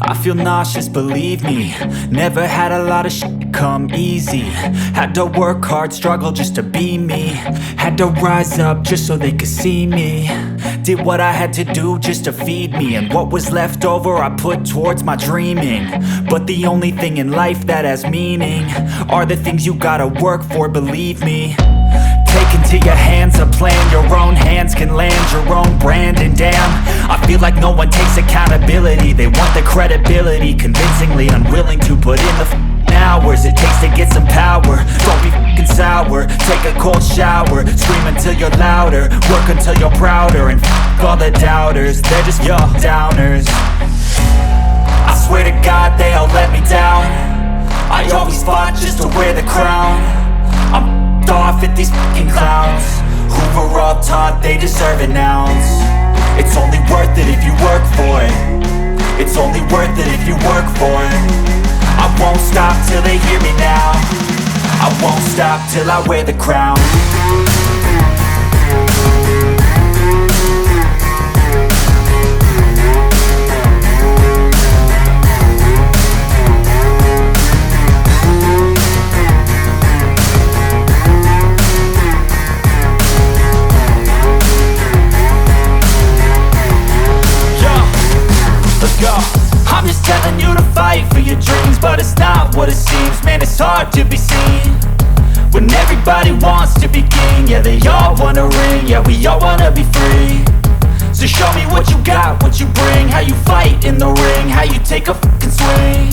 I feel nauseous, believe me. Never had a lot of shit come easy. Had to work hard, struggle just to be me. Had to rise up just so they could see me. Did what I had to do just to feed me. And what was left over I put towards my dreaming. But the only thing in life that has meaning are the things you gotta work for, believe me. Take into your hands a plan. Your own hands can land your own brand. And damn, I feel like no one takes accountability. They want the credibility, convincingly unwilling to put in the hours it takes to get some power. Don't be f***ing sour. Take a cold shower. Scream until you're louder. Work until you're prouder. And f*** all the doubters, they're just your downers. I swear to God they all let me down. I always fought just to wear the crown. I'm off at these fucking clowns who were all taught they deserve an ounce. It's only worth it if you work for it. It's only worth it if you work for it. I won't stop till they hear me now. I won't stop till I wear the crown. I'm just telling you to fight for your dreams, but it's not what it seems. Man, it's hard to be seen when everybody wants to be king. Yeah, they all wanna ring, yeah, we all wanna be free. So show me what you got, what you bring, how you fight in the ring, how you take a fucking swing.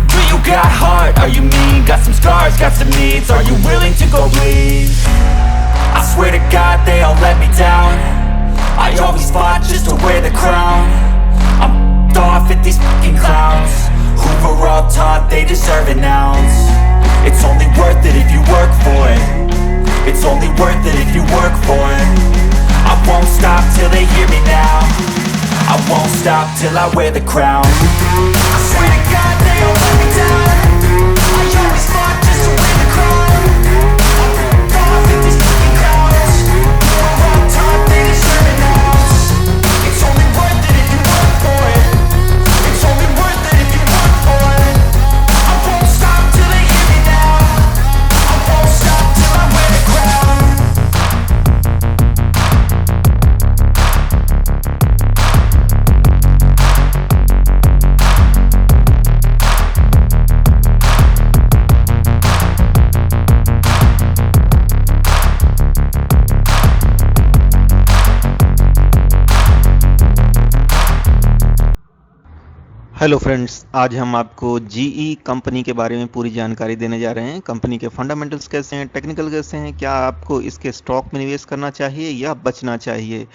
Do you got heart, are you mean? Got some scars, got some needs, are you willing to go bleed? I swear to God they all let me down. I always fought just to wear the crown. I'm off at these fucking clowns who were all taught they deserve an ounce. It's only worth it if you work for it. It's only worth it if you work for it. I won't stop till they hear me now. I won't stop till I wear the crown. I swear to God they all let me down. I always fought just to wear the crown. I'm off at these fucking clowns who were all taught they deserve an ounce. It's only worth it if you work for it. It's only worth it if you work for it. I won't stop till they hear me now. I won't stop till I wear the crown. Hello friends, आज हम आपको GE company के बारे में पूरी जानकारी देने जा रहे हैं। कंपनी के फंडामेंटल्स कैसे हैं, टेक्निकल कैसे हैं, क्या आपको इसके स्टॉक में निवेश करना चाहिए या बचना चाहिए,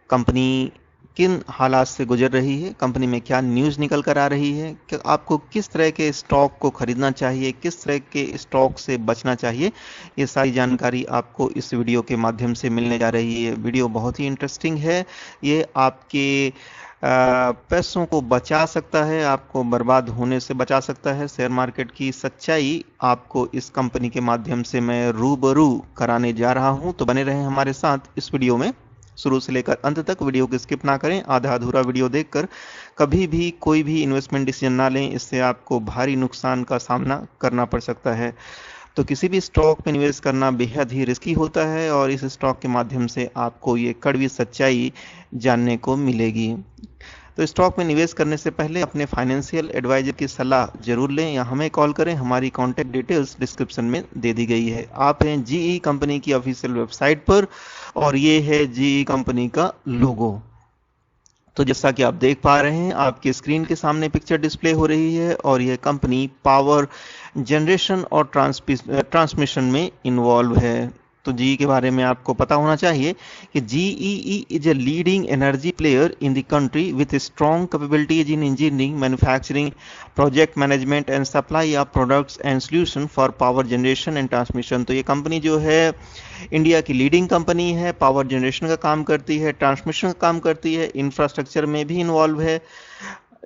कंपनी किन हालात से गुजर रही है, कंपनी में क्या न्यूज़ निकल कर आ रही है, कि आपको किस तरह के स्टॉक को खरीदना चाहिए, किस तरह के स्टॉक से बचना चाहिए, ये सारी जानकारी आपको इस वीडियो के माध्यम से मिलने जा रही है। वीडियो बहुत ही इंटरेस्टिंग है। ये आपके पैसों को बचा सकता है, आपको बर्बाद होने से बचा सकता है। शेयर मार्केट की सच्चाई आपको इस कंपनी के माध्यम से मैं रूबरू कराने जा रहा हूं, तो बने रहें हमारे साथ इस वीडियो में शुरू से लेकर अंत तक। वीडियो को स्किप ना करें। आधा अधूरा वीडियो देखकर कभी भी कोई भी इन्वेस्टमेंट डिसीजन ना लें, इससे आपको भारी नुकसान का सामना करना पड़ सकता है। तो किसी भी स्टॉक में निवेश करना बेहद ही रिस्की होता है और इस स्टॉक के माध्यम से आपको ये कड़वी सच्चाई जानने को मिलेगी। तो स्टॉक में निवेश करने से पहले अपने फाइनेंशियल एडवाइजर की सलाह जरूर लें या हमें कॉल करें। हमारी कॉन्टैक्ट डिटेल्स डिस्क्रिप्शन में दे दी गई है। आप हैं जीई कंपनी की ऑफिशियल वेबसाइट पर और ये है जीई कंपनी का लोगो। तो जैसा कि आप देख पा रहे हैं, आपके स्क्रीन के सामने पिक्चर डिस्प्ले हो रही है और यह कंपनी पावर जनरेशन और ट्रांसमिशन में इन्वॉल्व है। तो जीई के बारे में आपको पता होना चाहिए कि JEE is a leading energy player in the country with strong capabilities in engineering, manufacturing, project management and supply of products and solution for power generation and transmission. तो ये कंपनी जो है इंडिया की लीडिंग कंपनी है, power generation का काम करती है, ट्रांसमिशन का काम करती है, इंफ्रास्ट्रक्चर में भी इन्वॉल्व है।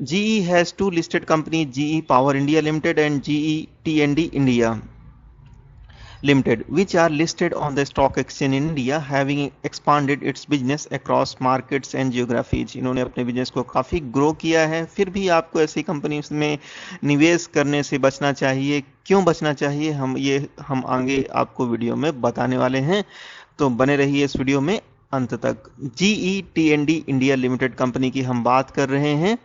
GE has two listed companies, GE Power India Limited and GE T&D India. Limited, which are listed on the stock exchange in India, having expanded its business across markets and geographies। इन्होंने अपने business को काफ़ी grow किया है। फिर भी आपको ऐसी कंपनी में निवेश करने से बचना चाहिए। क्यों बचना चाहिए, हम आगे आपको वीडियो में बताने वाले हैं, तो बने रहिए इस वीडियो में अंत तक। GETND इंडिया लिमिटेड कंपनी की हम बात कर रहे हैं।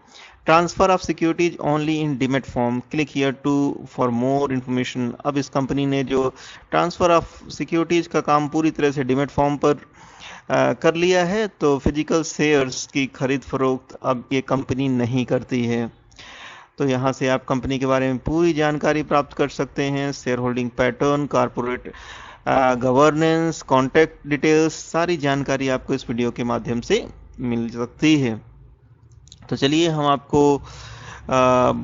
Transfer of securities only in demat form, click here to for more information. अब इस कंपनी ने जो ट्रांसफर ऑफ सिक्योरिटीज का काम पूरी तरह से डीमेट फॉर्म पर कर लिया है, तो फिजिकल शेयर्स की खरीद फरोख्त अब ये कंपनी नहीं करती है। तो यहाँ से आप कंपनी के बारे में पूरी जानकारी प्राप्त कर सकते हैं। Share holding pattern, corporate governance, contact details, सारी जानकारी आपको इस वीडियो के माध्यम से मिल सकती है। तो चलिए हम आपको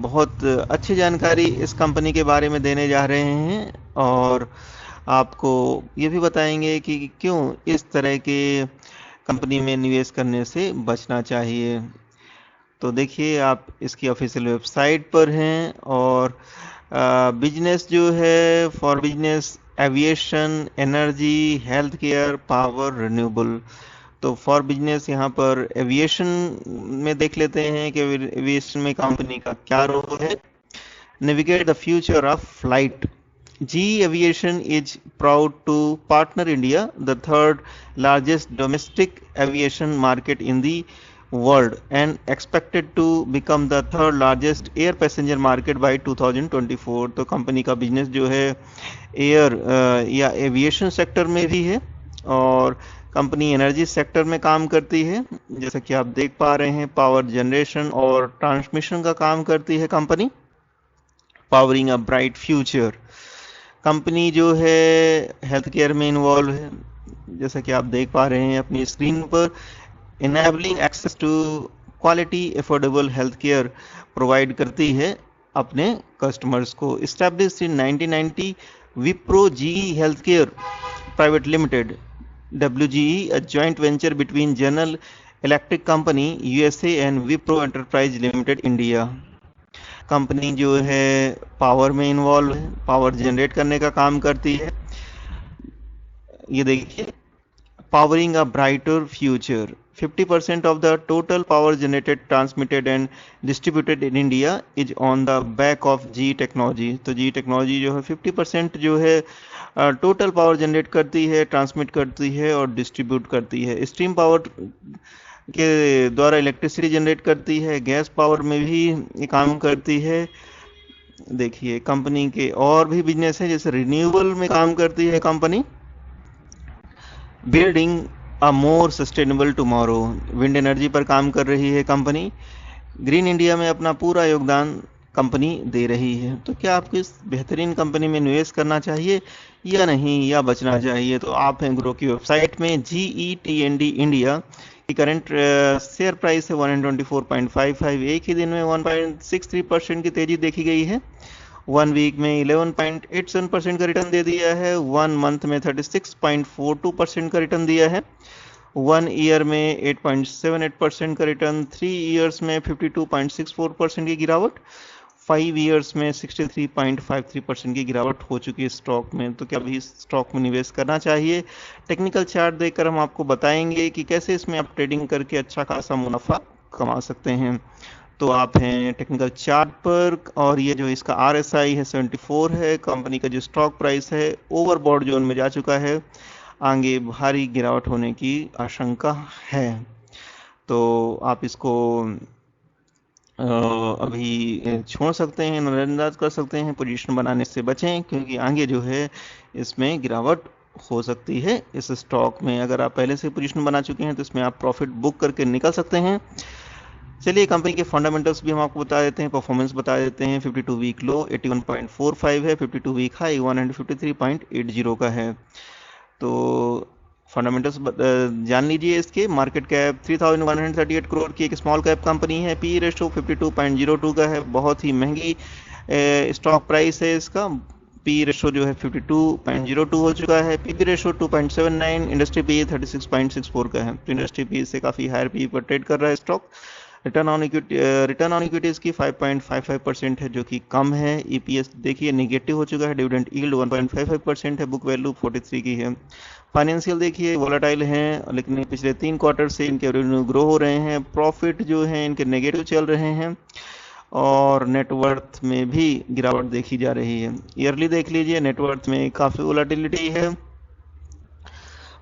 बहुत अच्छी जानकारी इस कंपनी के बारे में देने जा रहे हैं और आपको ये भी बताएंगे कि क्यों इस तरह के कंपनी में निवेश करने से बचना चाहिए। तो देखिए, आप इसकी ऑफिशियल वेबसाइट पर हैं और बिजनेस जो है for business aviation, energy, health care, power, renewable. तो फॉर बिजनेस यहाँ पर एविएशन में देख लेते हैं कि एविएशन में कंपनी का क्या रोल है। Navigate the future of flight. GE Aviation is proud to partner India, the third largest domestic aviation market in the world, and expected to become the third largest air passenger market by 2024। तो company का business जो है air या aviation sector में भी है और company energy sector में काम करती है। जैसा कि आप देख पा रहे हैं, पावर जनरेशन और ट्रांसमिशन का काम करती है company. Powering a bright future. Company जो है हेल्थ केयर में इन्वॉल्व है, जैसा कि आप देख पा रहे हैं अपनी स्क्रीन पर। Enabling access to quality affordable health care provide करती है अपने कस्टमर्स को। Established in 1990, Wipro GE health care private limited WGE, a joint venture between General Electric Company USA and Wipro Enterprise Limited India। Company जो है power में involve है, power generate करने का काम करती है। ये देखिए, powering a brighter future. 50% of the total power generated, transmitted and distributed in India is on the back of GE Technology। तो GE Technology जो है 50% जो है टोटल पावर जनरेट करती है, ट्रांसमिट करती है और डिस्ट्रीब्यूट करती है। स्टीम पावर के द्वारा इलेक्ट्रिसिटी जनरेट करती है, गैस पावर में भी ये काम करती है। देखिए, कंपनी के और भी बिजनेस है, जैसे रिन्यूएबल में काम करती है कंपनी। बिल्डिंग अ more sustainable tomorrow, wind energy पर काम कर रही है कंपनी। ग्रीन इंडिया में अपना पूरा योगदान कंपनी दे रही है। तो क्या आपको इस बेहतरीन कंपनी में निवेश करना चाहिए या नहीं, या बचना चाहिए? तो आप हैं ग्रो की वेबसाइट में। GETND इंडिया की करंट शेयर प्राइस है 124.55। एक ही दिन में 1.63% की तेजी देखी गई है। 1 वीक में 11.87% का रिटर्न दे दिया है। 1 मंथ में 36.42% का रिटर्न दिया है। 1 ईयर में 8.78% का रिटर्न। 3 ईयर्स में 52.64% की गिरावट। 5 ईयर्स में 63.53% की गिरावट हो चुकी है स्टॉक में। तो क्या अभी इस स्टॉक में निवेश करना चाहिए? टेक्निकल चार्ट देखकर हम आपको बताएंगे कि कैसे इसमें आप ट्रेडिंग करके अच्छा खासा मुनाफा कमा सकते हैं। तो आप हैं टेक्निकल चार्ट पर और ये जो इसका RSI है 74 है। कंपनी का जो स्टॉक प्राइस है ओवरबॉट जोन में जा चुका है, आगे भारी गिरावट होने की आशंका है। तो आप इसको अभी छोड़ सकते हैं, नजरअंदाज कर सकते हैं, पोजीशन बनाने से बचें, क्योंकि आगे जो है इसमें गिरावट हो सकती है इस स्टॉक में। अगर आप पहले से पोजीशन बना चुके हैं तो इसमें आप प्रॉफिट बुक करके निकल सकते हैं। चलिए, कंपनी के फंडामेंटल्स भी हम आपको बता देते हैं, परफॉर्मेंस बता देते हैं। 52 वीक लो 81.45 है, 52 वीक हाई 153.80 का है। तो फंडामेंटल्स जान लीजिए इसके। मार्केट कैप 3138 करोड़ की एक स्मॉल कैप कंपनी है। पी रेशो 52.02 का है, बहुत ही महंगी स्टॉक प्राइस है इसका। पी रेशो जो है 52.02 हो चुका है। पी रेशो 2.79, इंडस्ट्री पी 36.64 का है। तो इंडस्ट्री पी से काफ़ी हायर पी पर ट्रेड कर रहा है स्टॉक। रिटर्न ऑन इक्विटी इसकी 5.55% है, जो कि कम है। ईपीएस देखिए नेगेटिव हो चुका है। डिविडेंड यील्ड 1.55% है। बुक वैल्यू 43 की है। फाइनेंशियल देखिए वोलेटाइल हैं, लेकिन पिछले 3 क्वार्टर से इनके रेवेन्यू ग्रो हो रहे हैं। प्रॉफिट जो है इनके नेगेटिव चल रहे हैं और नेटवर्थ में भी गिरावट देखी जा रही है। ईयरली देख लीजिए, नेटवर्थ में काफ़ी वोलेटिलिटी है।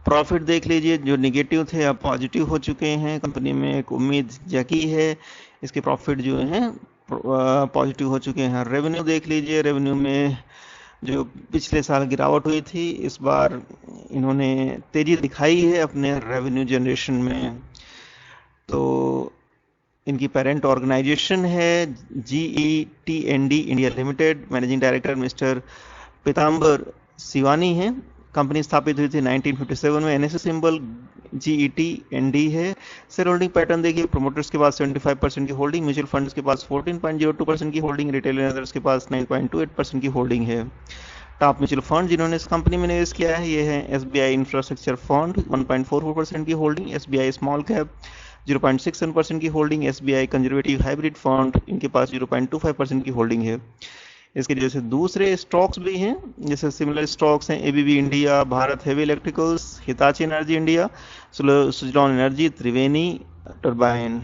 प्रॉफिट देख लीजिए, जो निगेटिव थे अब पॉजिटिव हो चुके हैं। कंपनी में एक उम्मीद जगी है, इसके प्रॉफिट जो हैं पॉजिटिव हो चुके हैं। रेवेन्यू देख लीजिए, रेवेन्यू में जो पिछले साल गिरावट हुई थी, इस बार इन्होंने तेजी दिखाई है अपने रेवेन्यू जनरेशन में। तो इनकी पेरेंट ऑर्गेनाइजेशन है GETND India limited. Managing director mister Pitambar Shivani हैं। कंपनी स्थापित हुई थी 1957 में। एनएससी सिंबल GETND है। शेयर होल्डिंग पैटर्न देखिए, प्रोमोटर्स के पास 75% की होल्डिंग, म्यूचुअल फंड्स के पास 14.02% की होल्डिंग, रिटेल इन्वेस्टर्स के पास 9.28% की होल्डिंग है। टॉप म्यूचुअल फंड जिन्होंने इस कंपनी में निवेश किया है ये है SBI इंफ्रास्ट्रक्चर फंड 1.44% की होल्डिंग, SBI स्मॉल कैप 0.61% की holding, SBI conservative hybrid fund इनके पास 0.25% की होल्डिंग है। इसके जैसे दूसरे स्टॉक्स भी हैं, जैसे सिमिलर स्टॉक्स हैं ABB India, Bharat heavy electricals, Hitachi energy India, Suzlon energy, Triveni turbine.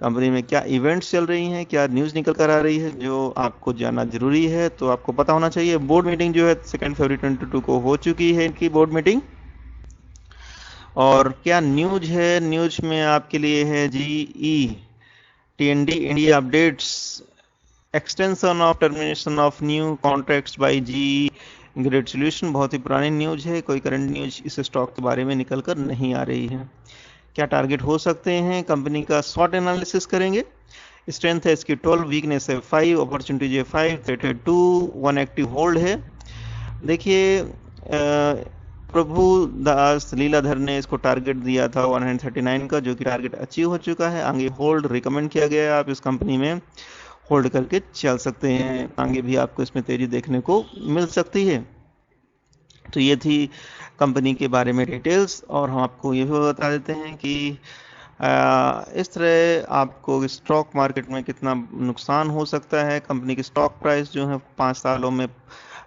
Company में क्या इवेंट्स चल रही हैं, क्या न्यूज़ निकल कर आ रही है, जो आपको जानना जरूरी है, तो आपको पता होना चाहिए। बोर्ड मीटिंग जो है 2 फरवरी 2022 को हो चुकी है इनकी बोर्ड मीटिंग। और क्या न्यूज है, न्यूज में आपके लिए है GETND India updates, extension of termination of new contracts by GE grade solution. बहुत ही पुरानी न्यूज है, कोई करंट न्यूज इस स्टॉक के बारे में निकल कर नहीं आ रही है। क्या टारगेट हो सकते हैं, कंपनी का शॉर्ट एनालिसिस करेंगे। स्ट्रेंथ है इसकी 12, वीकनेस है 5, अपॉर्चुनिटीज है 5, थ्रेट है 2, 1 एक्टिव होल्ड है। देखिए प्रभु दास लीलाधर ने इसको टारगेट दिया था 139 का, जो कि टारगेट अचीव हो चुका है। आगे होल्ड रिकमेंड किया गया है, आप इस कंपनी में होल्ड करके चल सकते हैं। आगे भी आपको इसमें तेजी देखने को मिल सकती है। तो ये थी कंपनी के बारे में डिटेल्स, और हम आपको ये भी बता देते हैं कि इस तरह आपको स्टॉक मार्केट में कितना नुकसान हो सकता है। कंपनी की स्टॉक प्राइस जो है 5 सालों में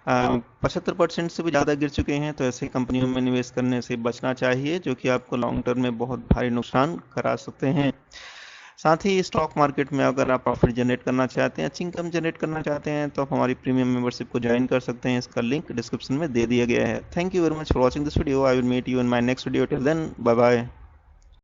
75% से भी ज़्यादा गिर चुके हैं। तो ऐसी कंपनियों में निवेश करने से बचना चाहिए, जो कि आपको लॉन्ग टर्म में बहुत भारी नुकसान करा सकते हैं। साथ ही स्टॉक मार्केट में अगर आप प्रॉफिट जनरेट करना चाहते हैं, अच्छी इनकम जनरेट करना चाहते हैं, तो आप हमारी प्रीमियम मेंबरशिप को ज्वाइन कर सकते हैं। इसका लिंक डिस्क्रिप्शन में दे दिया गया है। Thank you very much for watching this video. I will meet you in my next video. Till then, bye bye.